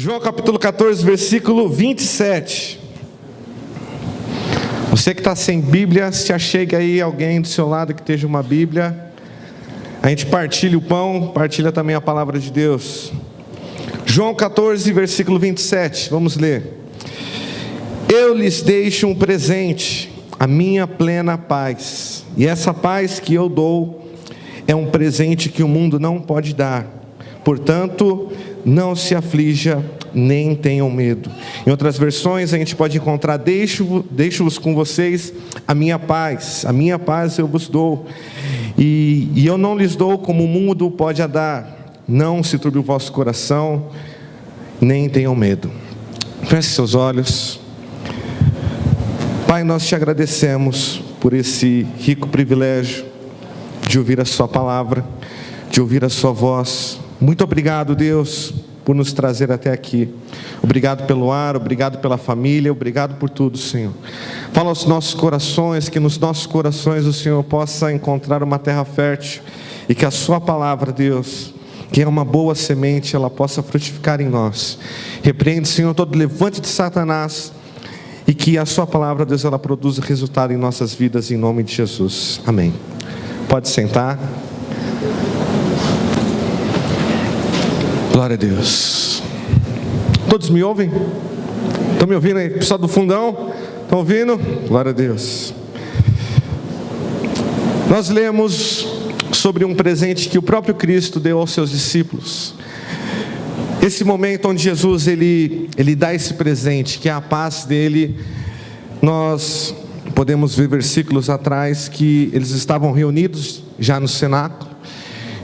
João capítulo 14, versículo 27. Você que está sem Bíblia, se achegue aí alguém do seu lado que esteja uma Bíblia. A gente partilha o pão, partilha também a palavra de Deus. João 14, versículo 27, vamos ler. Eu lhes deixo um presente, a minha plena paz. E essa paz que eu dou é um presente que o mundo não pode dar. Portanto, não se aflija, nem tenham medo. Em outras versões a gente pode encontrar: deixo-vos com vocês a minha paz eu vos dou. E eu não lhes dou como o mundo pode a dar. Não se turbe o vosso coração, nem tenham medo. Feche seus olhos. Pai, nós te agradecemos por esse rico privilégio de ouvir a sua palavra, de ouvir a sua voz. Muito obrigado, Deus, por nos trazer até aqui. Obrigado pelo ar, obrigado pela família, obrigado por tudo, Senhor. Fala aos nossos corações, que nos nossos corações o Senhor possa encontrar uma terra fértil, e que a sua palavra, Deus, que é uma boa semente, ela possa frutificar em nós. Repreende, Senhor, todo levante de Satanás, e que a sua palavra, Deus, ela produza resultado em nossas vidas, em nome de Jesus. Amém. Pode sentar. Glória a Deus. Todos me ouvem? Estão me ouvindo aí? Pessoal do fundão, estão ouvindo? Glória a Deus. Nós lemos sobre um presente que o próprio Cristo deu aos seus discípulos. Esse momento onde Jesus ele dá esse presente, que é a paz dele. Nós podemos ver versículos atrás que eles estavam reunidos já no cenáculo.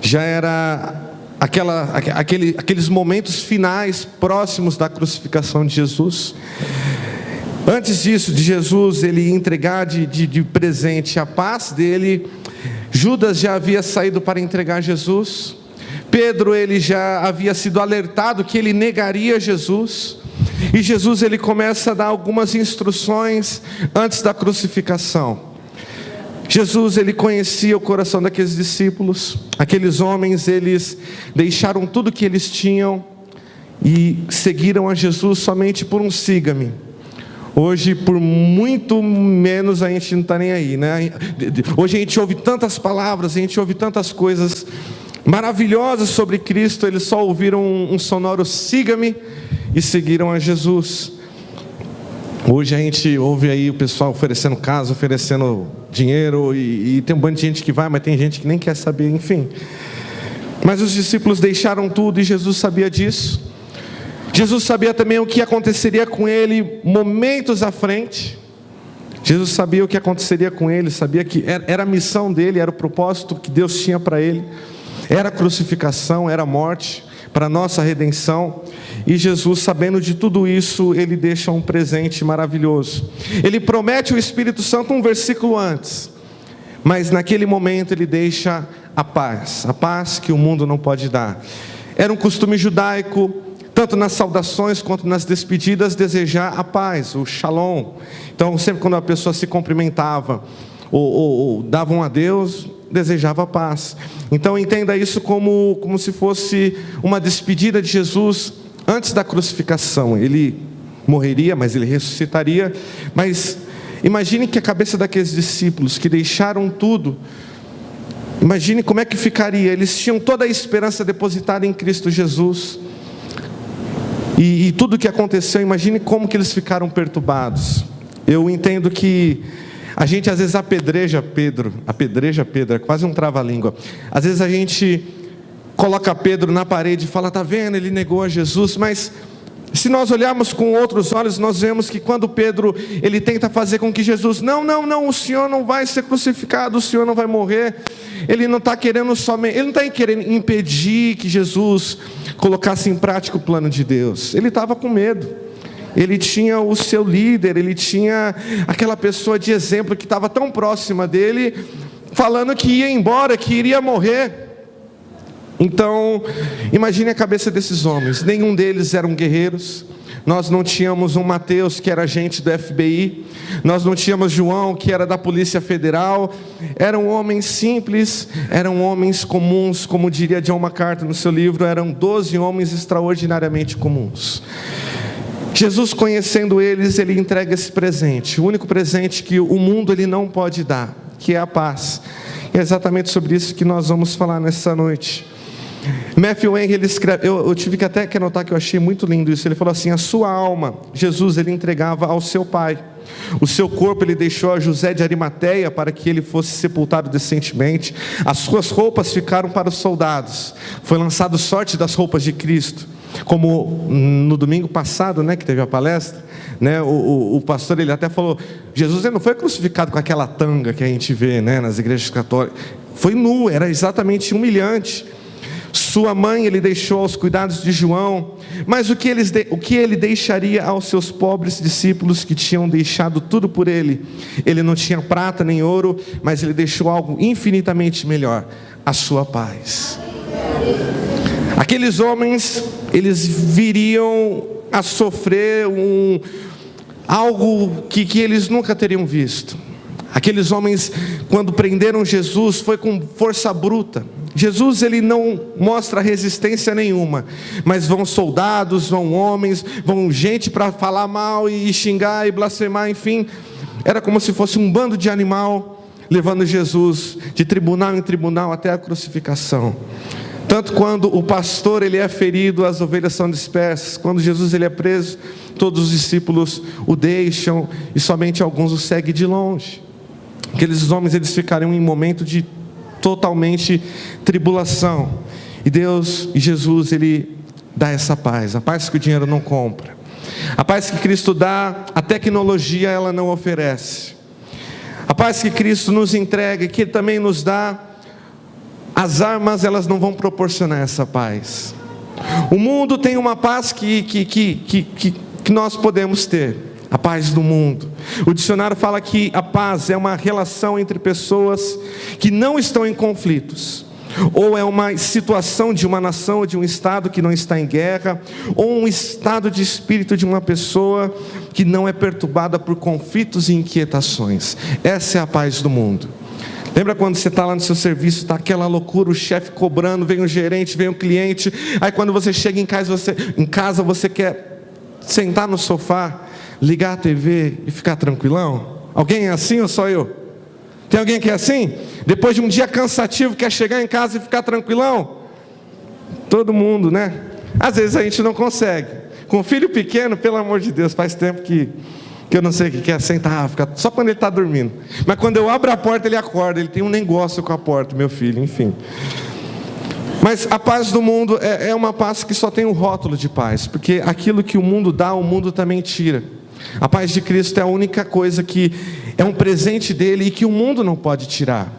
Já era aqueles momentos finais próximos da crucificação de Jesus. Antes disso, de Jesus ele entregar de presente a paz dele, Judas já havia saído para entregar Jesus. Pedro ele já havia sido alertado que ele negaria Jesus. E Jesus ele começa a dar algumas instruções antes da crucificação. Jesus ele conhecia o coração daqueles discípulos. Aqueles homens, eles deixaram tudo que eles tinham e seguiram a Jesus somente por um siga-me. Hoje, por muito menos, a gente não está nem aí, né? Hoje a gente ouve tantas palavras, a gente ouve tantas coisas maravilhosas sobre Cristo. Eles só ouviram um sonoro siga-me e seguiram a Jesus. Hoje a gente ouve aí o pessoal oferecendo casa, oferecendo dinheiro, e tem um bando de gente que vai, mas tem gente que nem quer saber, enfim. Mas os discípulos deixaram tudo e Jesus sabia disso. Jesus sabia também o que aconteceria com ele momentos à frente. Jesus sabia o que aconteceria com ele, sabia que era a missão dele, era o propósito que Deus tinha para ele. Era a crucificação, era a morte, para a nossa redenção. E Jesus, sabendo de tudo isso, ele deixa um presente maravilhoso. Ele promete o Espírito Santo um versículo antes, mas naquele momento ele deixa a paz que o mundo não pode dar. Era um costume judaico, tanto nas saudações quanto nas despedidas, desejar a paz, o shalom. Então sempre quando a pessoa se cumprimentava ou dava um adeus, desejava a paz. Então entenda isso como se fosse uma despedida de Jesus antes da crucificação. Ele morreria, mas ele ressuscitaria. Mas imagine que a cabeça daqueles discípulos que deixaram tudo, imagine como é que ficaria. Eles tinham toda a esperança depositada em Cristo Jesus, e tudo o que aconteceu, imagine como que eles ficaram perturbados. Eu entendo que a gente às vezes apedreja Pedro, é quase um trava-língua. Às vezes a gente coloca Pedro na parede e fala: tá vendo, ele negou a Jesus. Mas se nós olharmos com outros olhos, nós vemos que quando Pedro ele tenta fazer com que Jesus, não, o Senhor não vai ser crucificado, o Senhor não vai morrer. Ele não está querendo impedir que Jesus colocasse em prática o plano de Deus. Ele estava com medo. Ele tinha o seu líder, ele tinha aquela pessoa de exemplo que estava tão próxima dele, falando que ia embora, que iria morrer. Então, imagine a cabeça desses homens. Nenhum deles eram guerreiros, Nós não tínhamos um Mateus que era agente do FBI, nós não tínhamos João que era da Polícia Federal. Eram homens simples, eram homens comuns, como diria John MacArthur no seu livro, eram 12 homens extraordinariamente comuns. Jesus, conhecendo eles, ele entrega esse presente, o único presente que o mundo ele não pode dar, que é a paz. E é exatamente sobre isso que nós vamos falar nessa noite. Matthew Henry, ele escreve, eu tive que até que anotar, que eu achei muito lindo isso. Ele falou assim: a sua alma, Jesus, ele entregava ao seu pai. O seu corpo ele deixou a José de Arimateia para que ele fosse sepultado decentemente. As suas roupas ficaram para os soldados. Foi lançado sorte das roupas de Cristo. Como no domingo passado, né, que teve a palestra, né, o pastor ele até falou: Jesus ele não foi crucificado com aquela tanga que a gente vê, né, nas igrejas católicas. Foi nu, era exatamente humilhante. Sua mãe ele deixou aos cuidados de João. Mas o que ele deixaria aos seus pobres discípulos que tinham deixado tudo por ele? Ele não tinha prata nem ouro, mas ele deixou algo infinitamente melhor: a sua paz. Aqueles homens, eles viriam a sofrer algo que eles nunca teriam visto. Aqueles homens, quando prenderam Jesus, foi com força bruta. Jesus ele não mostra resistência nenhuma, mas vão soldados, vão homens, vão gente para falar mal e xingar e blasfemar, enfim. Era como se fosse um bando de animal levando Jesus de tribunal em tribunal até a crucificação. Tanto quando o pastor ele é ferido, as ovelhas são dispersas. Quando Jesus ele é preso, todos os discípulos o deixam e somente alguns o seguem de longe. Aqueles homens eles ficariam em momento de totalmente tribulação. E Deus e Jesus ele dá essa paz, a paz que o dinheiro não compra, a paz que Cristo dá, a tecnologia ela não oferece, a paz que Cristo nos entrega e que Ele também nos dá. As armas elas não vão proporcionar essa paz. O mundo tem uma paz que nós podemos ter, a paz do mundo. O dicionário fala que a paz é uma relação entre pessoas que não estão em conflitos, ou é uma situação de uma nação ou de um estado que não está em guerra, ou um estado de espírito de uma pessoa que não é perturbada por conflitos e inquietações. Essa é a paz do mundo. Lembra quando você está lá no seu serviço, está aquela loucura, o chefe cobrando, vem o gerente, vem o cliente, aí quando você chega em casa você quer sentar no sofá, ligar a TV e ficar tranquilão? Alguém é assim ou só eu? Tem alguém que é assim? Depois de um dia cansativo, quer chegar em casa e ficar tranquilão? Todo mundo, né? Às vezes a gente não consegue. Com filho pequeno, pelo amor de Deus, faz tempo que eu não sei o que é sentar, ficar só quando ele está dormindo. Mas quando eu abro a porta, ele acorda. Ele tem um negócio com a porta, meu filho, enfim. Mas a paz do mundo é uma paz que só tem um rótulo de paz, porque aquilo que o mundo dá, o mundo também tira. A paz de Cristo é a única coisa que é um presente dele e que o mundo não pode tirar.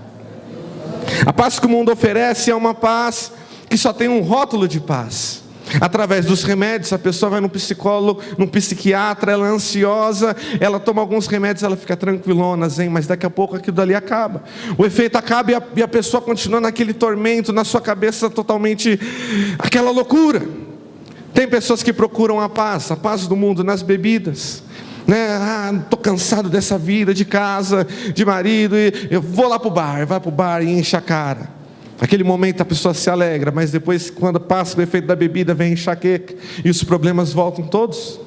A paz que o mundo oferece é uma paz que só tem um rótulo de paz. Através dos remédios, a pessoa vai num psicólogo, num psiquiatra, ela é ansiosa, ela toma alguns remédios, ela fica tranquilona, zen, mas daqui a pouco aquilo dali acaba. O efeito acaba e a pessoa continua naquele tormento, na sua cabeça totalmente, aquela loucura. Tem pessoas que procuram a paz do mundo nas bebidas, né? Estou cansado dessa vida de casa, de marido, e eu vou lá para o bar, vai para o bar e enche a cara. Naquele momento a pessoa se alegra, mas depois quando passa o efeito da bebida vem enxaqueca e os problemas voltam todos.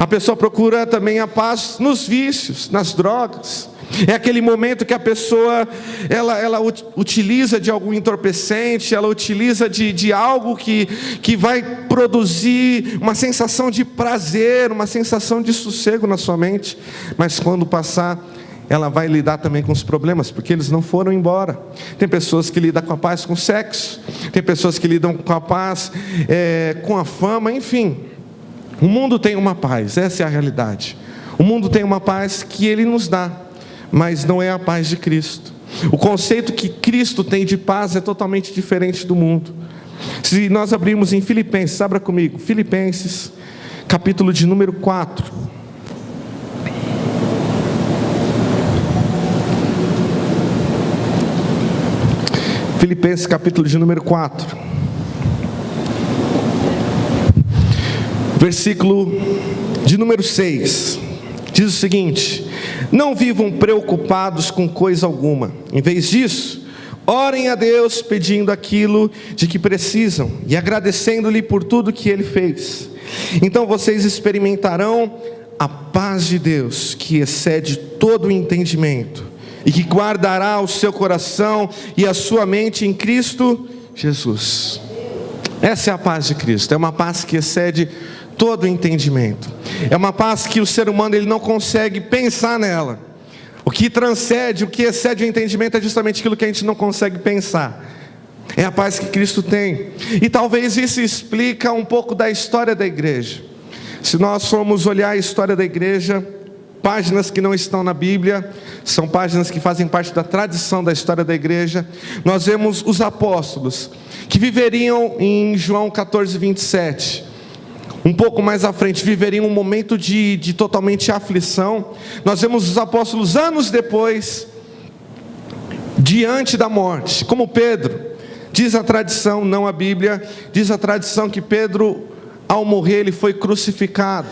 A pessoa procura também a paz nos vícios, nas drogas. É aquele momento que a pessoa ela utiliza de algum entorpecente, ela utiliza de algo que vai produzir uma sensação de prazer, uma sensação de sossego na sua mente, mas quando passar, ela vai lidar também com os problemas, porque eles não foram embora. Tem pessoas que lidam com a paz com sexo, tem pessoas que lidam com a paz com a fama, enfim. O mundo tem uma paz, essa é a realidade. O mundo tem uma paz que Ele nos dá, mas não é a paz de Cristo. O conceito que Cristo tem de paz é totalmente diferente do mundo. Se nós abrirmos em Filipenses, abra comigo, Filipenses, capítulo de número 4. Filipenses capítulo de número 4. Versículo de número 6, diz o seguinte: não vivam preocupados com coisa alguma, em vez disso, orem a Deus pedindo aquilo de que precisam e agradecendo-lhe por tudo que Ele fez. Então vocês experimentarão a paz de Deus, que excede todo o entendimento, e que guardará o seu coração e a sua mente em Cristo Jesus. Essa é a paz de Cristo, é uma paz que excede todo o entendimento. É uma paz que o ser humano ele não consegue pensar nela. O que transcende, o que excede o entendimento é justamente aquilo que a gente não consegue pensar. É a paz que Cristo tem. E talvez isso explica um pouco da história da igreja. Se nós formos olhar a história da igreja, páginas que não estão na Bíblia, são páginas que fazem parte da tradição da história da igreja. Nós vemos os apóstolos, que viveriam em João 14, 27. Um pouco mais à frente, viveriam um momento de totalmente aflição. Nós vemos os apóstolos anos depois, diante da morte, como Pedro. Diz a tradição, não a Bíblia, diz a tradição que Pedro, ao morrer, ele foi crucificado.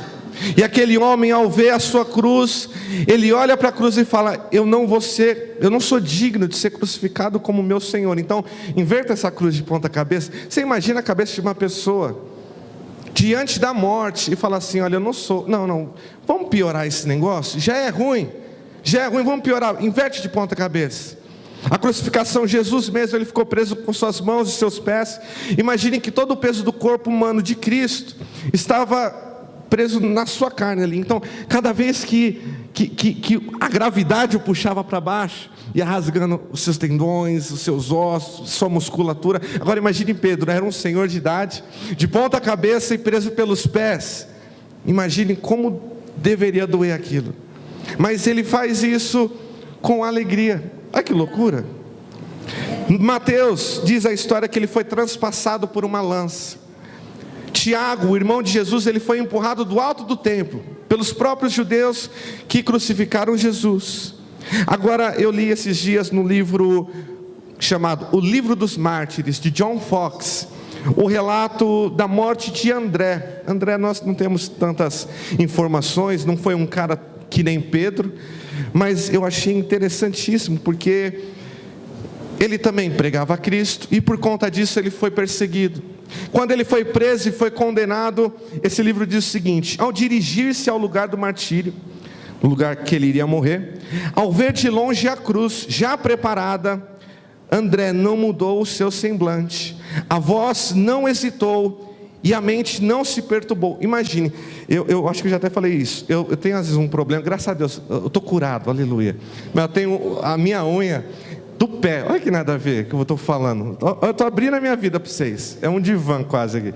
E aquele homem, ao ver a sua cruz, ele olha para a cruz e fala: eu não sou digno de ser crucificado como meu Senhor. Então, inverta essa cruz de ponta cabeça. Você imagina a cabeça de uma pessoa diante da morte e fala assim: olha, eu não sou, não, vamos piorar esse negócio? Já é ruim, vamos piorar, inverte de ponta cabeça. A crucificação, Jesus mesmo, ele ficou preso com suas mãos e seus pés. Imaginem que todo o peso do corpo humano de Cristo estava preso na sua carne ali. Então, cada vez que a gravidade o puxava para baixo, ia rasgando os seus tendões, os seus ossos, sua musculatura. Agora imagine Pedro, era um senhor de idade, de ponta cabeça e preso pelos pés. Imagine como deveria doer aquilo. Mas ele faz isso com alegria. Olha que loucura. Mateus diz a história que ele foi transpassado por uma lança. Tiago, o irmão de Jesus, ele foi empurrado do alto do templo pelos próprios judeus que crucificaram Jesus. Agora, eu li esses dias no livro chamado O Livro dos Mártires, de John Fox, o relato da morte de André. André, nós não temos tantas informações, não foi um cara que nem Pedro, mas eu achei interessantíssimo, porque ele também pregava a Cristo, e por conta disso ele foi perseguido. Quando ele foi preso e foi condenado, esse livro diz o seguinte: ao dirigir-se ao lugar do martírio, o lugar que ele iria morrer, ao ver de longe a cruz já preparada, André não mudou o seu semblante, a voz não hesitou e a mente não se perturbou. Imagine, eu acho que eu já até falei isso, eu tenho às vezes um problema, graças a Deus, eu estou curado, aleluia, mas eu tenho a minha unha do pé, olha que nada a ver que eu estou falando, eu estou abrindo a minha vida para vocês, é um divã quase aqui.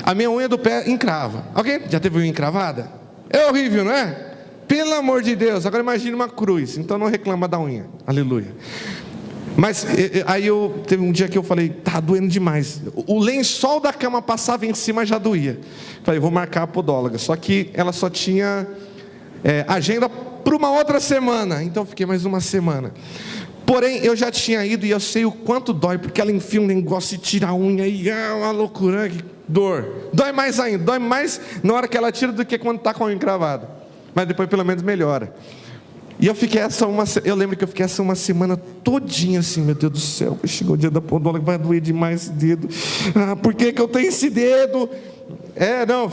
A minha unha do pé encrava. Alguém já teve unha encravada? É horrível, não é? Pelo amor de Deus. Agora imagine uma cruz, então não reclama da unha, aleluia. Mas aí teve um dia que eu falei: tá doendo demais, o lençol da cama passava em cima, já doía. Falei: vou marcar a podóloga, só que ela só tinha agenda para uma outra semana, então fiquei mais uma semana. Porém, eu já tinha ido e eu sei o quanto dói, porque ela enfia um negócio e tira a unha e uma loucura, que dor. Dói mais ainda, dói mais na hora que ela tira do que quando está com a unha encravada. Mas depois pelo menos melhora. E eu lembro que eu fiquei essa uma semana todinha assim: meu Deus do céu, chegou o dia da podóloga, vai doer demais esse dedo. Por que eu tenho esse dedo?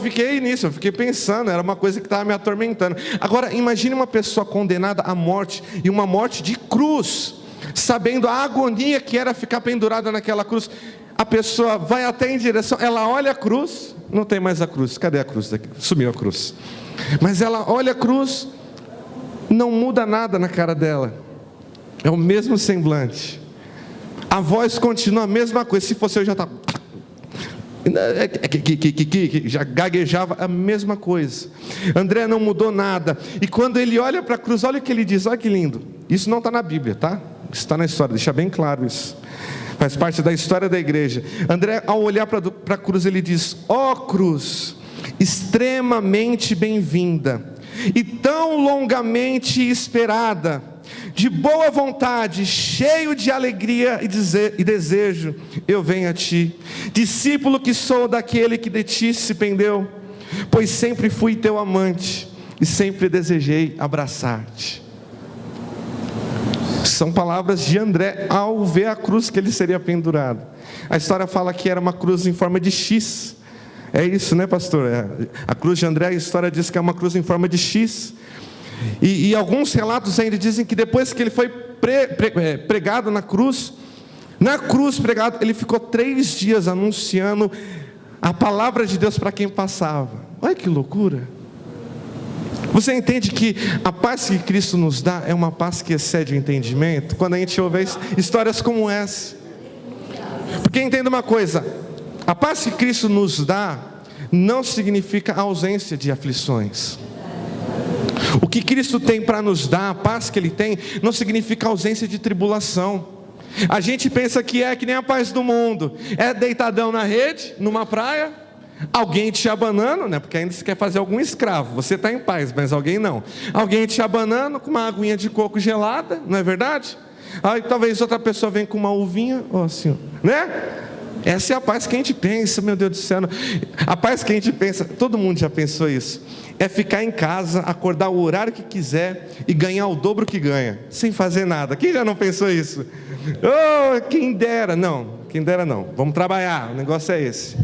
Fiquei nisso, eu fiquei pensando, era uma coisa que estava me atormentando. Agora, imagine uma pessoa condenada à morte, e uma morte de cruz, sabendo a agonia que era ficar pendurada naquela cruz. A pessoa vai até em direção, ela olha a cruz, não tem mais a cruz, cadê a cruz daqui? Sumiu a cruz. Mas ela olha a cruz, não muda nada na cara dela, é o mesmo semblante, a voz continua a mesma coisa. Se fosse eu já estava, já gaguejava a mesma coisa. André não mudou nada. E quando ele olha para a cruz, olha o que ele diz, olha que lindo. Isso não está na Bíblia, tá? Isso está na história, deixa bem claro isso, faz parte da história da igreja. André, ao olhar para a cruz, ele diz: ó cruz, extremamente bem-vinda e tão longamente esperada, de boa vontade, cheio de alegria e desejo, eu venho a ti, discípulo que sou daquele que de ti se pendeu. pois sempre fui teu amante e sempre desejei abraçar-te. São palavras de André ao ver a cruz que ele seria pendurado. A história fala que era uma cruz em forma de X. É isso, né, pastor? A cruz de André, a história diz que é uma cruz em forma de X. E alguns relatos ainda dizem que depois que ele foi pregado na cruz pregado, ele ficou 3 dias anunciando a palavra de Deus para quem passava. Olha que loucura. Você entende que a paz que Cristo nos dá é uma paz que excede o entendimento? Quando a gente ouve histórias como essa. Porque entenda uma coisa, a paz que Cristo nos dá não significa a ausência de aflições. O que Cristo tem para nos dar, a paz que Ele tem, não significa a ausência de tribulação. A gente pensa que é que nem a paz do mundo, é deitadão na rede, numa praia, alguém te abanando, né? Porque ainda você quer fazer algum escravo, você está em paz, mas alguém não. Alguém te abanando com uma aguinha de coco gelada, não é verdade? Aí talvez outra pessoa venha com uma uvinha, ou assim, né? Essa é a paz que a gente pensa, meu Deus do céu. A paz que a gente pensa, todo mundo já pensou isso, é ficar em casa, acordar o horário que quiser e ganhar o dobro que ganha, sem fazer nada. Quem já não pensou isso? Oh, quem dera não, vamos trabalhar, o negócio é esse.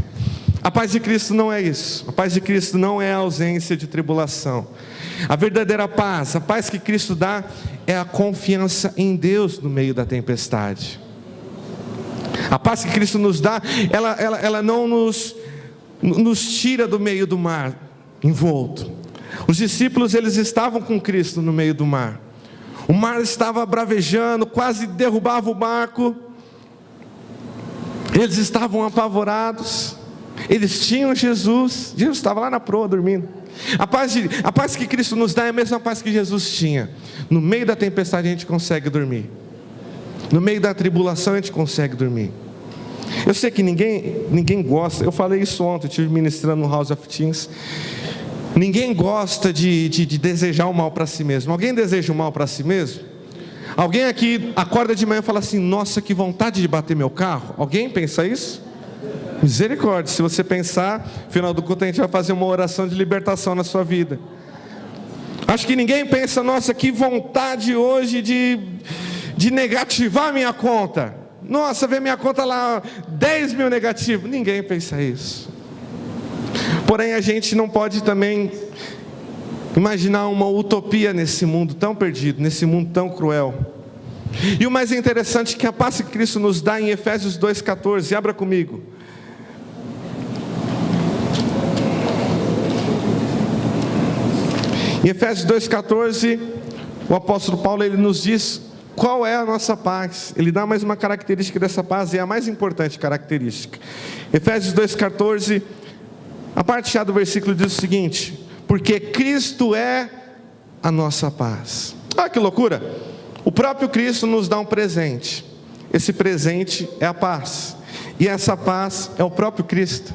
A paz de Cristo não é isso. A paz de Cristo não é a ausência de tribulação. A verdadeira paz, a paz que Cristo dá, é a confiança em Deus no meio da tempestade. A paz que Cristo nos dá, ela não nos tira do meio do mar envolto. Os discípulos, eles estavam com Cristo no meio do mar. O mar estava bravejando, quase derrubava o barco. Eles estavam apavorados. Eles tinham Jesus estava lá na proa dormindo. A paz que Cristo nos dá é a mesma paz que Jesus tinha. No meio da tempestade a gente consegue dormir. No meio da tribulação a gente consegue dormir. Eu sei que ninguém gosta. Eu falei isso ontem, eu estive ministrando no House of Teens. Ninguém gosta de desejar o mal para si mesmo. Alguém deseja o mal para si mesmo? Alguém aqui acorda de manhã e fala assim: nossa, que vontade de bater meu carro. Alguém pensa isso? Misericórdia, se você pensar, no final do culto a gente vai fazer uma oração de libertação na sua vida. Acho que ninguém pensa: nossa, que vontade hoje de negativar minha conta. Nossa, ver minha conta lá, 10 mil negativo. Ninguém pensa isso. Porém, a gente não pode também imaginar uma utopia nesse mundo tão perdido, nesse mundo tão cruel. E o mais interessante é que a paz que Cristo nos dá em Efésios 2,14, abra comigo. Em Efésios 2,14, o apóstolo Paulo, ele nos diz qual é a nossa paz. Ele dá mais uma característica dessa paz, e é a mais importante característica. Efésios 2,14, a parte A do versículo diz o seguinte: porque Cristo é a nossa paz. Ah, que loucura! O próprio Cristo nos dá um presente. Esse presente é a paz, e essa paz é o próprio Cristo.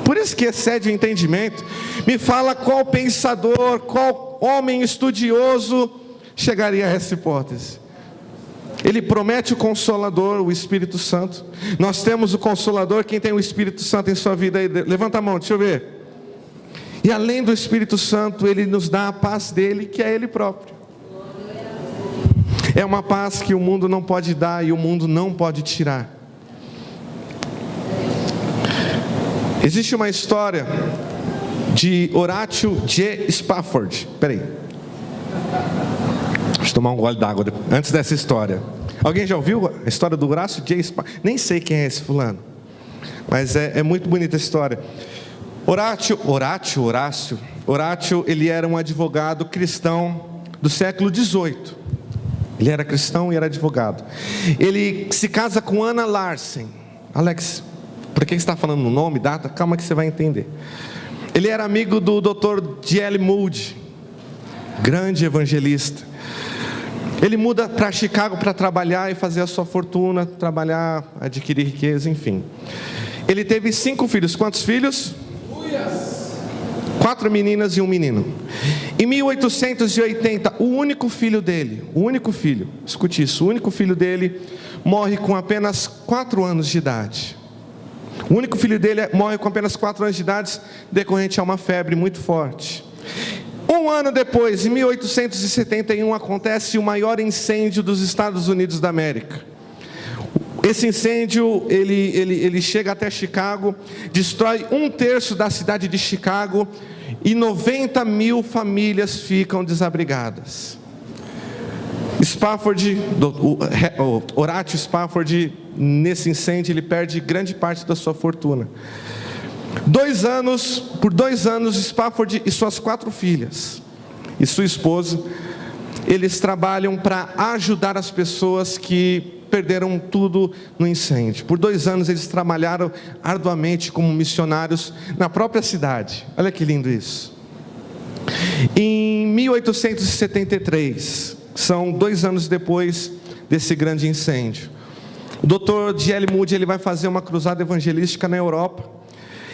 Por isso que excede o entendimento. Me fala qual pensador, qual homem estudioso chegaria a essa hipótese. Ele promete o Consolador, o Espírito Santo. Nós temos o Consolador. Quem tem o Espírito Santo em sua vida aí? Levanta a mão, deixa eu ver. E além do Espírito Santo, Ele nos dá a paz dele, que é Ele próprio. É uma paz que o mundo não pode dar e o mundo não pode tirar. Existe uma história de Horatio G. Spafford. Espera aí. Deixa eu tomar um gole d'água antes dessa história. Alguém já ouviu a história do Horácio J. Spafford? Nem sei quem é esse fulano, mas é muito bonita a história. Horácio, ele era um advogado cristão do século XVIII. Ele era cristão e era advogado. Ele se casa com Anna Larsen. Alex, por que você está falando no nome, data? Calma que você vai entender. Ele era amigo do Dr. D.L. Moody, grande evangelista. Ele muda para Chicago para trabalhar e fazer a sua fortuna, trabalhar, adquirir riqueza, enfim. Ele teve 5 filhos. Quantos filhos? 4 meninas e 1 menino. Em 1880, o único filho dele, escute isso, o único filho dele morre com apenas 4 anos de idade. O único filho dele morre com apenas 4 anos de idade, decorrente a uma febre muito forte. Um ano depois, em 1871, acontece o maior incêndio dos Estados Unidos da América. Esse incêndio, ele chega até Chicago, destrói 1/3 da cidade de Chicago e 90 mil famílias ficam desabrigadas. Horatio Spafford, nesse incêndio, ele perde grande parte da sua fortuna. Por 2 anos, Spafford e suas 4 filhas e sua esposa, eles trabalham para ajudar as pessoas que perderam tudo no incêndio. Por 2 anos eles trabalharam arduamente como missionários na própria cidade. Olha que lindo isso. Em 1873, são 2 anos depois desse grande incêndio, o Dr. D.L. Moody, ele vai fazer uma cruzada evangelística na Europa,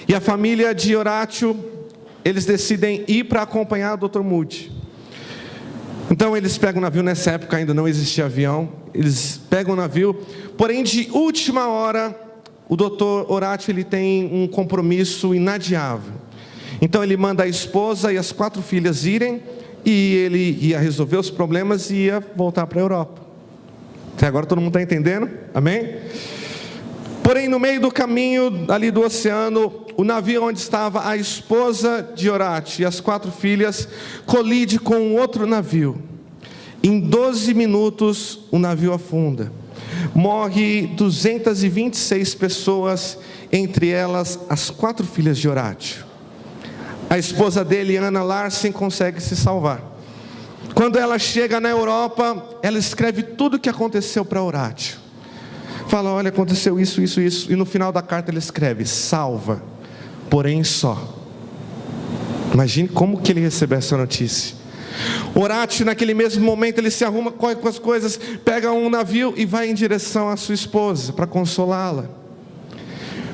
e a família de Horatio, eles decidem ir para acompanhar o Dr. Moody. Então eles pegam o navio. Nessa época ainda não existia avião. Eles pegam o navio, porém de última hora o Dr. Horatio, ele tem um compromisso inadiável. Então ele manda a esposa e as 4 filhas irem, e ele ia resolver os problemas e ia voltar para a Europa. Até agora todo mundo está entendendo? Amém? Porém, no meio do caminho ali do oceano, o navio onde estava a esposa de Horatio e as 4 filhas colide com outro navio. Em 12 minutos o navio afunda. Morre 226 pessoas, entre elas as 4 filhas de Horatio. A esposa dele, Anna Larsen, consegue se salvar. Quando ela chega na Europa, ela escreve tudo o que aconteceu para Horatio. Fala: olha, aconteceu isso, isso, isso. E no final da carta ele escreve: salva, porém só. Imagine como que ele recebeu essa notícia. Horatio, naquele mesmo momento, ele se arruma, corre com as coisas, pega um navio e vai em direção à sua esposa para consolá-la.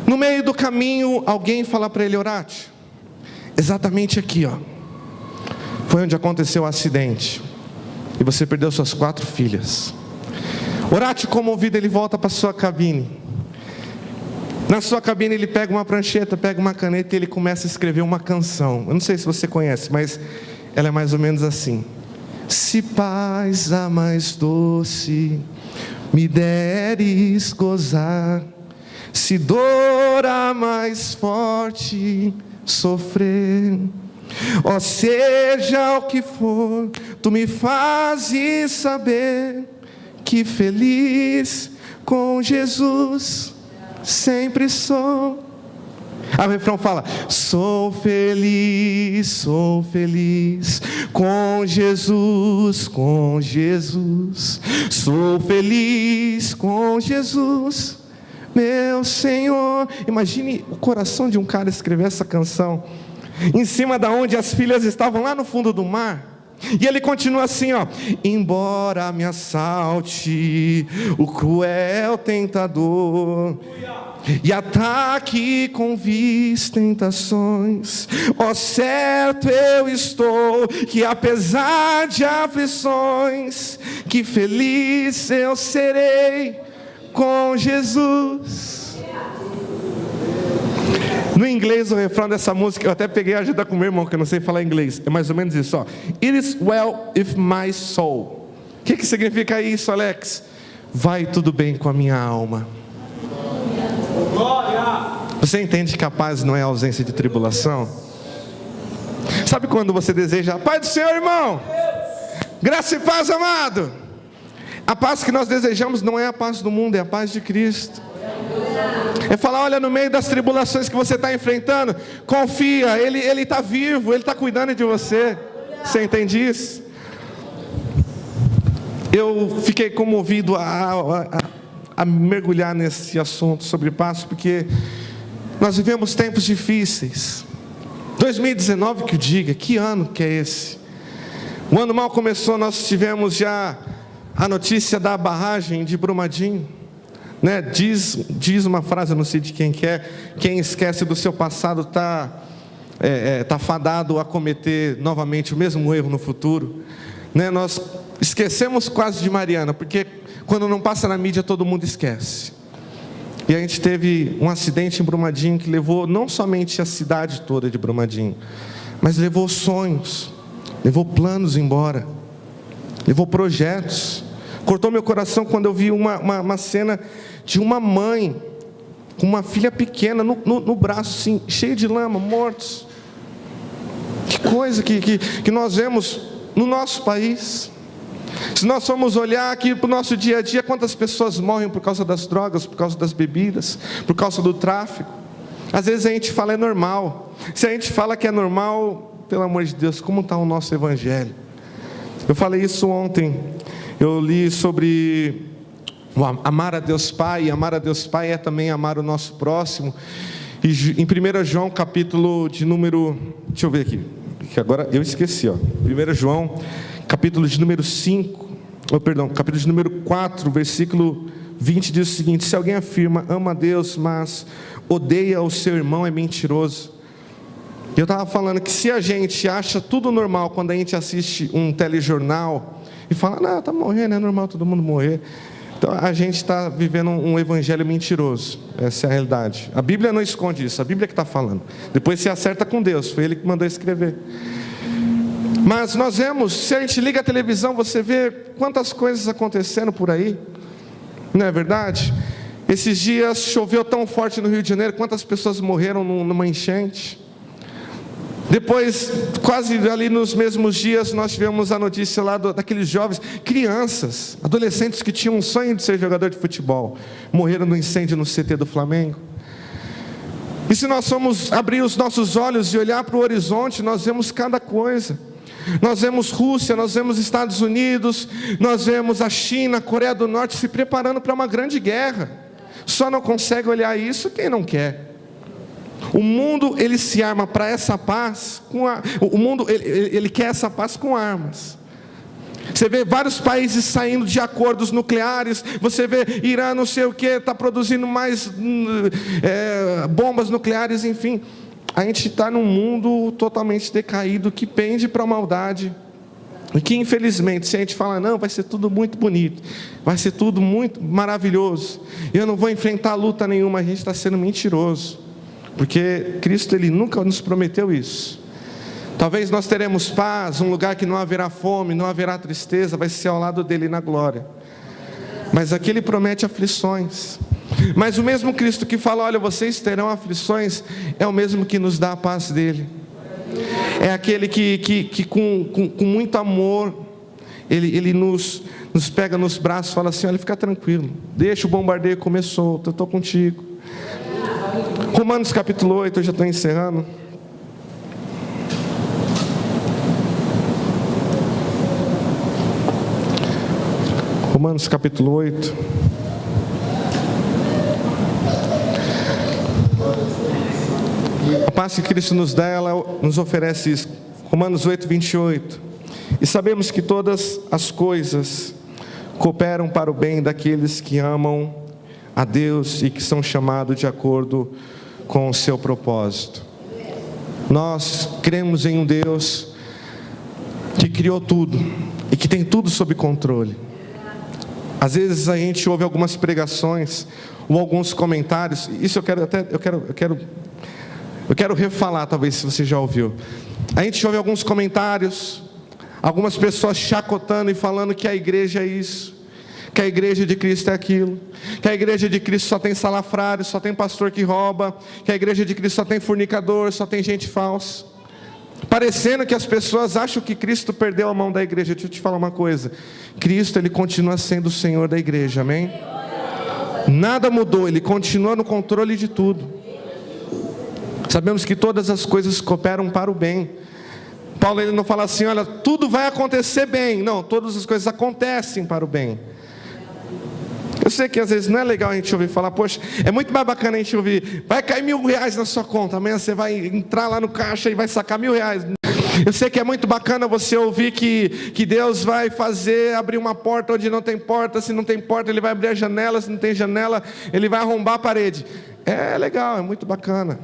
No meio do caminho, alguém fala para ele: Horatio, exatamente aqui, foi onde aconteceu o acidente, e você perdeu suas 4 filhas. Horatio, comovido, ele volta para sua cabine. Na sua cabine ele pega uma prancheta, pega uma caneta e ele começa a escrever uma canção. Eu não sei se você conhece, mas ela é mais ou menos assim: se paz a mais doce me deres gozar, se dor a mais forte sofrer, ó seja o que for, tu me fazes saber que feliz com Jesus sempre sou. O refrão fala: sou feliz com Jesus, com Jesus. Sou feliz com Jesus, meu Senhor. Imagine o coração de um cara escrever essa canção em cima da onde as filhas estavam, lá no fundo do mar. E ele continua assim, embora me assalte o cruel tentador e ataque com vis tentações, ó certo eu estou que apesar de aflições, que feliz eu serei com Jesus. No inglês, o refrão dessa música, eu até peguei a ajuda com meu irmão, que eu não sei falar inglês. É mais ou menos isso, It is well with my soul. O que significa isso, Alex? Vai tudo bem com a minha alma. Você entende que a paz não é a ausência de tribulação? Sabe quando você deseja a paz do Senhor, irmão? Graça e paz, amado. A paz que nós desejamos não é a paz do mundo, é a paz de Cristo. É falar: olha, no meio das tribulações que você está enfrentando, confia, Ele está vivo, Ele está cuidando de você. Você entende isso? Eu fiquei comovido a mergulhar nesse assunto sobre paz, porque nós vivemos tempos difíceis. 2019 que o diga, que ano que é esse? O ano mal começou, nós tivemos já a notícia da barragem de Brumadinho. Diz uma frase, eu não sei de quem que é: quem esquece do seu passado está fadado a cometer novamente o mesmo erro no futuro. Nós esquecemos quase de Mariana, porque quando não passa na mídia todo mundo esquece. E a gente teve um acidente em Brumadinho que levou não somente a cidade toda de Brumadinho, mas levou sonhos, levou planos embora, levou projetos. Cortou meu coração quando eu vi uma cena de uma mãe com uma filha pequena no braço, assim, cheio de lama, mortos. Que coisa que nós vemos no nosso país. Se nós formos olhar aqui para o nosso dia a dia, quantas pessoas morrem por causa das drogas, por causa das bebidas, por causa do tráfico. Às vezes a gente fala é normal. Se a gente fala que é normal, pelo amor de Deus, como está o nosso evangelho? Eu falei isso ontem. Eu li sobre amar a Deus Pai. E amar a Deus Pai é também amar o nosso próximo. E em 1 João, capítulo de número... Deixa eu ver aqui, que agora eu esqueci. 1 João, capítulo de número capítulo de número 4, versículo 20, diz o seguinte: se alguém afirma, ama a Deus, mas odeia o seu irmão, é mentiroso. Eu estava falando que se a gente acha tudo normal quando a gente assiste um telejornal e fala, não, está morrendo, é normal todo mundo morrer, então a gente está vivendo um evangelho mentiroso. Essa é a realidade. A Bíblia não esconde isso, a Bíblia que está falando. Depois você acerta com Deus, foi Ele que mandou escrever. Mas nós vemos, se a gente liga a televisão, você vê quantas coisas acontecendo por aí, não é verdade? Esses dias choveu tão forte no Rio de Janeiro, quantas pessoas morreram numa enchente. Depois, quase ali nos mesmos dias, nós tivemos a notícia lá daqueles jovens, crianças, adolescentes que tinham um sonho de ser jogador de futebol, morreram no incêndio no CT do Flamengo. E se nós formos abrir os nossos olhos e olhar para o horizonte, nós vemos cada coisa. Nós vemos Rússia, nós vemos Estados Unidos, nós vemos a China, a Coreia do Norte se preparando para uma grande guerra. Só não consegue olhar isso quem não quer. O mundo, ele se arma para essa paz, o mundo, ele quer essa paz com armas. Você vê vários países saindo de acordos nucleares, você vê Irã não sei o que, está produzindo mais bombas nucleares, enfim. A gente está num mundo totalmente decaído, que pende para a maldade. E que infelizmente, se a gente fala, não, vai ser tudo muito bonito, vai ser tudo muito maravilhoso, eu não vou enfrentar luta nenhuma, a gente está sendo mentiroso. Porque Cristo, Ele nunca nos prometeu isso. Talvez nós teremos paz, um lugar que não haverá fome, não haverá tristeza, vai ser ao lado dEle na glória. Mas aqui Ele promete aflições. Mas o mesmo Cristo que fala, olha, vocês terão aflições, é o mesmo que nos dá a paz dEle. É aquele que com muito amor, Ele nos pega nos braços e fala assim, olha, fica tranquilo, deixa o bombardeio comer solto, eu estou contigo. Romanos capítulo 8, eu já estou encerrando. Romanos capítulo 8. A paz que Cristo nos dá, ela nos oferece isso. Romanos 8, 28. E sabemos que todas as coisas cooperam para o bem daqueles que amam a Deus e que são chamados de acordo com o seu propósito. Nós cremos em um Deus que criou tudo e que tem tudo sob controle. Às vezes a gente ouve algumas pregações ou alguns comentários. Isso eu quero refalar, talvez, se você já ouviu. A gente ouve alguns comentários, algumas pessoas chacotando e falando que a igreja é isso, que a igreja de Cristo é aquilo, que a igreja de Cristo só tem salafrário, só tem pastor que rouba, que a igreja de Cristo só tem fornicador, só tem gente falsa. Parecendo que as pessoas acham que Cristo perdeu a mão da igreja. Deixa eu te falar uma coisa, Cristo, Ele continua sendo o Senhor da igreja, amém? Nada mudou, Ele continua no controle de tudo. Sabemos que todas as coisas cooperam para o bem. Paulo, ele não fala assim, olha, tudo vai acontecer bem. Não, todas as coisas acontecem para o bem. Eu sei que às vezes não é legal a gente ouvir falar, poxa, é muito mais bacana a gente ouvir, vai cair R$1.000 na sua conta, amanhã você vai entrar lá no caixa e vai sacar R$1.000. Eu sei que é muito bacana você ouvir que Deus vai abrir uma porta onde não tem porta, se não tem porta Ele vai abrir a janela, se não tem janela Ele vai arrombar a parede. É legal, é muito bacana.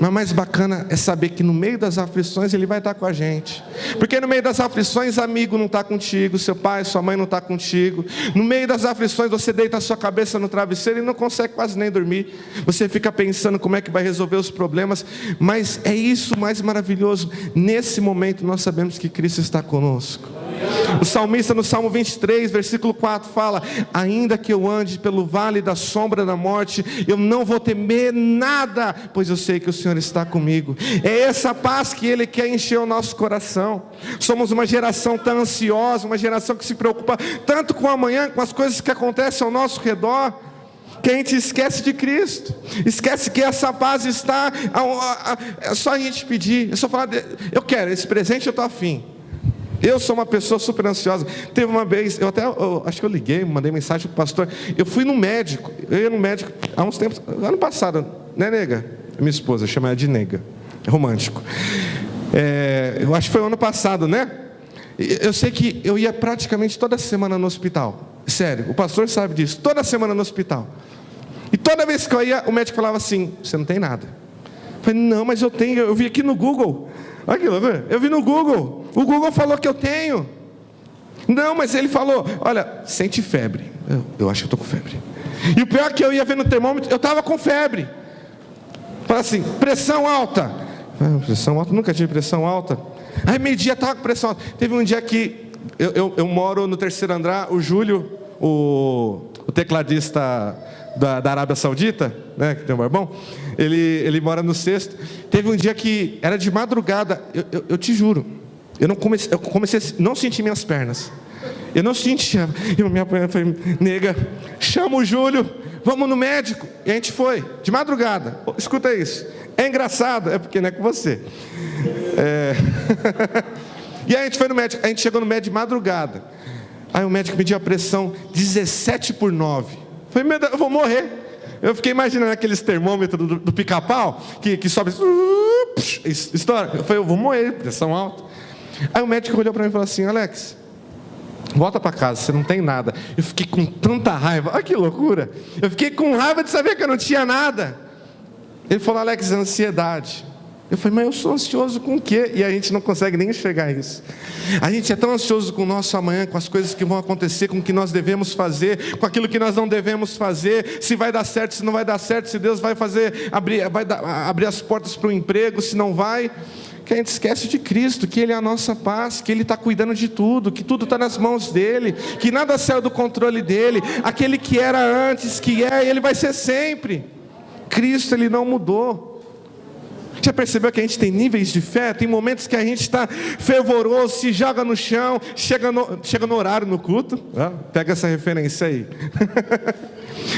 Mas mais bacana é saber que no meio das aflições Ele vai estar com a gente. Porque no meio das aflições, amigo não está contigo, seu pai, sua mãe não está contigo. No meio das aflições, você deita a sua cabeça no travesseiro e não consegue quase nem dormir. Você fica pensando como é que vai resolver os problemas. Mas é isso o mais maravilhoso. Nesse momento nós sabemos que Cristo está conosco. O salmista no Salmo 23, versículo 4 fala: ainda que eu ande pelo vale da sombra da morte, eu não vou temer nada, pois eu sei que o Senhor está comigo. É essa paz que Ele quer encher o nosso coração. Somos uma geração tão ansiosa, uma geração que se preocupa tanto com o amanhã, com as coisas que acontecem ao nosso redor, que a gente esquece de Cristo, esquece que essa paz está, é só a gente pedir, é só falar, eu quero, esse presente eu estou afim. Eu sou uma pessoa super ansiosa. Teve uma vez, acho que eu liguei, mandei mensagem para o pastor. Eu fui no médico, há uns tempos, ano passado, né, nega? Minha esposa, chama ela de nega, é romântico. Eu acho que foi ano passado, né? Eu sei que eu ia praticamente toda semana no hospital. Sério, o pastor sabe disso, toda semana no hospital. E toda vez que eu ia, o médico falava assim: você não tem nada. Eu falei: não, mas eu tenho, eu vi aqui no Google. Olha que loucura. Eu vi no Google, o Google falou que eu tenho. Não, mas ele falou: olha, sente febre. Eu acho que eu estou com febre. E o pior é que eu ia ver no termômetro, eu estava com febre. Fala assim: pressão alta. Pressão alta, nunca tive pressão alta. Aí meio-dia estava com pressão alta. Teve um dia que eu moro no 3º andar, o Júlio, o tecladista da Arábia Saudita, né, que tem um barbão, ele mora no 6º. Teve um dia que era de madrugada, eu te juro, eu comecei a não sentir minhas pernas. Eu não sentia. E minha perna foi: nega, chama o Júlio, vamos no médico. E a gente foi, de madrugada. Escuta isso, é engraçado, é porque não é com você. E aí a gente foi no médico, a gente chegou no médico de madrugada. Aí o médico mediu a pressão 17/9. Falei: meu Deus, eu vou morrer. Eu fiquei imaginando aqueles termômetros do pica-pau que sobe, estoura. Eu falei: eu vou morrer, pressão alta. Aí o médico olhou para mim e falou assim: Alex, volta para casa, você não tem nada. Eu fiquei com tanta raiva, olha que loucura. Eu fiquei com raiva de saber que eu não tinha nada. Ele falou: Alex, é ansiedade. Eu falei: mas eu sou ansioso com o quê? E a gente não consegue nem enxergar isso. A gente é tão ansioso com o nosso amanhã, com as coisas que vão acontecer, com o que nós devemos fazer, com aquilo que nós não devemos fazer, se vai dar certo, se não vai dar certo, se Deus vai abrir as portas para o emprego, se não vai, que a gente esquece de Cristo, que Ele é a nossa paz, que Ele está cuidando de tudo, que tudo está nas mãos dEle, que nada saiu do controle dEle, aquele que era antes, que é, Ele vai ser sempre. Cristo, Ele não mudou. Já percebeu que a gente tem níveis de fé? Tem momentos que a gente está fervoroso, se joga no chão, chega no horário no culto. Pega essa referência aí.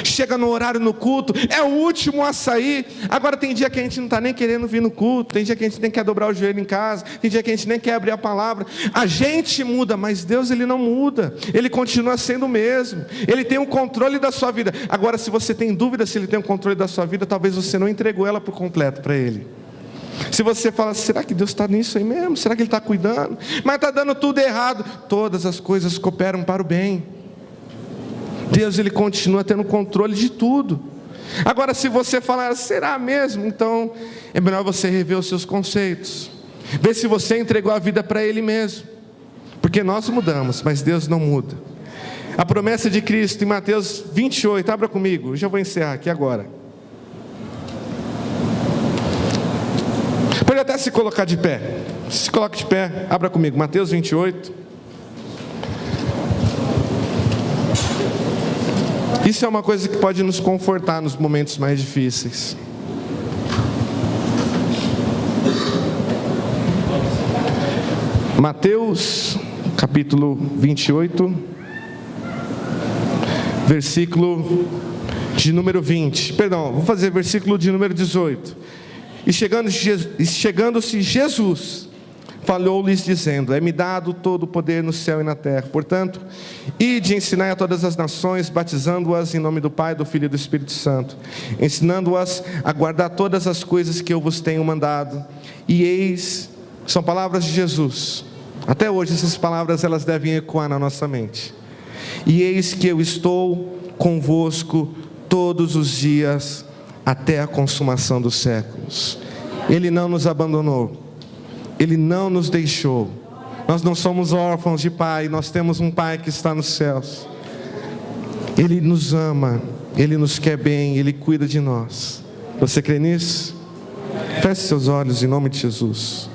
Chega no horário no culto, é o último a sair. Agora tem dia que a gente não está nem querendo vir no culto, tem dia que a gente nem quer dobrar o joelho em casa, tem dia que a gente nem quer abrir a palavra. A gente muda, mas Deus, Ele não muda. Ele continua sendo o mesmo. Ele tem o controle da sua vida. Agora, se você tem dúvida se Ele tem o controle da sua vida, talvez você não entregou ela por completo para Ele. Se você fala: será que Deus está nisso aí mesmo? Será que Ele está cuidando? Mas está dando tudo errado. Todas as coisas cooperam para o bem. Deus, Ele continua tendo controle de tudo. Agora, se você falar: será mesmo? Então é melhor você rever os seus conceitos, ver se você entregou a vida para Ele mesmo. Porque nós mudamos, mas Deus não muda. A promessa de Cristo em Mateus 28, abra comigo, eu já vou encerrar aqui agora. Pode até se colocar de pé. Se coloque de pé, abra comigo, Mateus 28. Isso é uma coisa que pode nos confortar nos momentos mais difíceis. Mateus, capítulo 28, versículo de número 20. Perdão, vou fazer versículo de número 18. E chegando-se Jesus, falou-lhes dizendo: é-me dado todo o poder no céu e na terra. Portanto, ide e ensinai a todas as nações, batizando-as em nome do Pai, do Filho e do Espírito Santo, ensinando-as a guardar todas as coisas que eu vos tenho mandado. E eis, são palavras de Jesus. Até hoje essas palavras, elas devem ecoar na nossa mente. E eis que eu estou convosco todos os dias, até a consumação dos séculos. Ele não nos abandonou. Ele não nos deixou. Nós não somos órfãos de pai, nós temos um pai que está nos céus. Ele nos ama, Ele nos quer bem, Ele cuida de nós. Você crê nisso? Feche seus olhos em nome de Jesus.